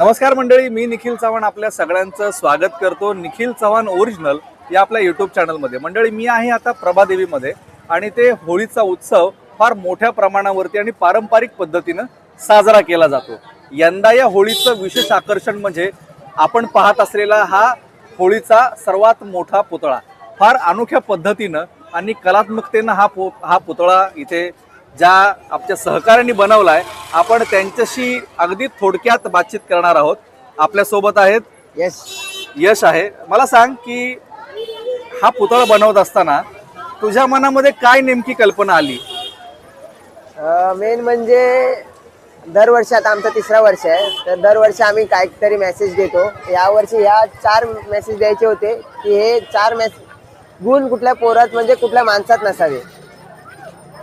नमस्कार मंडळी, मी निखिल चव्हाण आपल्या सगळ्यांचं स्वागत करतो निखिल चव्हाण ओरिजिनल या आपल्या यूट्यूब चॅनलमध्ये। मंडळी, मी आहे आता प्रभादेवीमध्ये आणि ते होळीचा उत्सव फार मोठ्या प्रमाणावरती आणि पारंपरिक पद्धतीनं साजरा केला जातो। यंदा या होळीचं विशेष आकर्षण म्हणजे आपण पाहत असलेला हा होळीचा सर्वात मोठा पुतळा। फार अनोख्या पद्धतीनं आणि कलात्मकतेनं हा पुतळा इथे ज्या आमच्या सहकार्यांनी बनवलाय, आपण त्यांच्याशी अगदी थोडक्यात बातचीत करणार आहोत। आपल्या सोबत आहेत यश आहे। मला सांग की हा पुतळा बनवत असताना तुझ्या मनामध्ये काय नेमकी कल्पना आली? मेन म्हणजे दरवर्षी आता आमचा 3रा वर्ष आहे, तर दरवर्षी आम्ही काहीतरी मेसेज देतो। यावर्षी ह्या 4 मेसेज द्यायचे होते की हे 4 गुण कुठल्या पोरात म्हणजे कुठल्या माणसात नसावे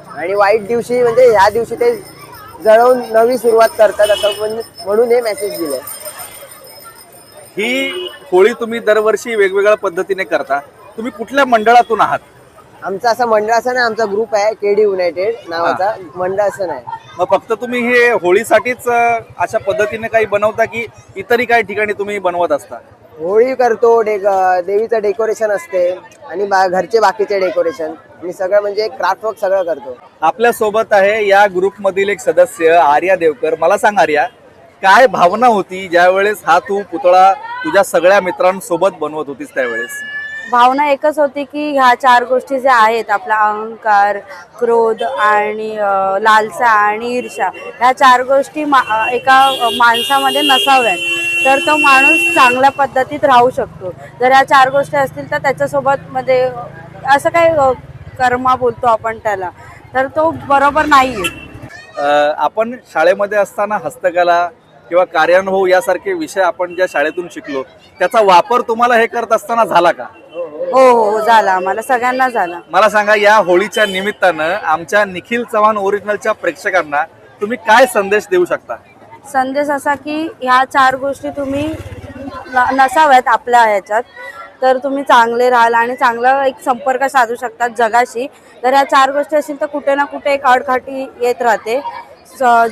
आणि वाईट दिवशी म्हणजे ह्या दिवशी ते जळवून नवी सुरुवात करतात असं म्हणून हे मेसेज दिले। ही होळी तुम्ही दरवर्षी वेगवेगळ्या पद्धतीने करता। तुम्ही कुठल्या मंडळातून आहात? आमचा असा मंडळ असं नाही, आमचा ग्रुप आहे केडी युनायटेड नावाचा, मंडळ असं नाही। मग फक्त तुम्ही हे होळीसाठीच अशा पद्धतीने काही बनवता की इतरही काही ठिकाणी तुम्ही बनवत असता? होळी करतो, देवीचं डेकोरेशन असते आणि घरचे बाकीचे डेकोरेशन आणि सगळं म्हणजे क्राफ्ट वर्क सगळं करतो। आपल्या सोबत आहे या ग्रुप मधील एक सदस्य आर्या देवकर। मला सांग आर्या, काय भावना होती ज्या वेळेस हा तू पुतळा तुझ्या सगळ्या मित्रांसोबत बनवत होतीस त्यावेळेस? भावना एकच होती की ह्या 4 गोष्टी ज्या आहेत, आपला अहंकार, क्रोध आणि लालसा आणि ईर्ष्या, ह्या 4 गोष्टी एका माणसामध्ये नसाव्यात, तर तो माणूस चांगल्या पद्धतीत राहू शकतो। जर ह्या 4 गोष्टी असतील तर त्याच्यासोबत मध्ये असं काही कर्मा बोलतो आपण त्याला, तर तो बरोबर नाहीये। आपण शाळेमध्ये असताना हस्तकला किंवा कार्यानुभव यासारखे विषय आपण ज्या शाळेतून शिकलो, त्याचा वापर तुम्हाला हे करत असताना झाला का? हो हो झाला, आम्हाला सगळ्यांना झाला। मला सांगा, या होळीच्या निमित्तानं आमच्या निखिल चव्हाण ओरिजिनलच्या प्रेक्षकांना तुम्ही काय संदेश देऊ शकता? संदेश असा की ह्या 4 गोष्टी तुम्ही नसाव्यात आपल्या ह्याच्यात, तर तुम्ही चांगले राहाल आणि चांगला एक संपर्क साधू शकतात जगाशी। तर ह्या 4 गोष्टी असतील तर कुठे ना कुठे एक अडखटी येत राहते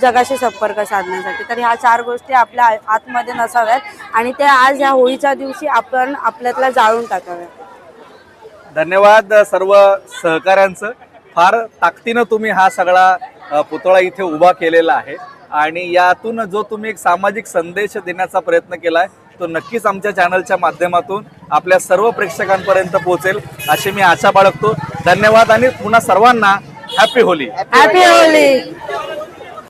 जगाशी संपर्क साधण्यासाठी। तर ह्या 4 गोष्टी आपल्या आतमध्ये नसाव्यात आणि त्या आज ह्या होळीच्या दिवशी आपण आपल्यातला जाळून टाकाव्यात। धन्यवाद सर्व सहकाऱ्यांचं। फार ताकदीनं तुम्ही हा सगळा पुतळा इथे उभा केलेला आहे आणि यातून जो तुम्ही एक सामाजिक संदेश देण्याचा प्रयत्न केलाय तो नक्कीच आमच्या चॅनलच्या माध्यमातून आपल्या सर्व प्रेक्षकांपर्यंत पोहोचेल अशी मी आशा बाळगतो। धन्यवाद आणि पुन्हा सर्वांना हॅपी होली। Happy Holy.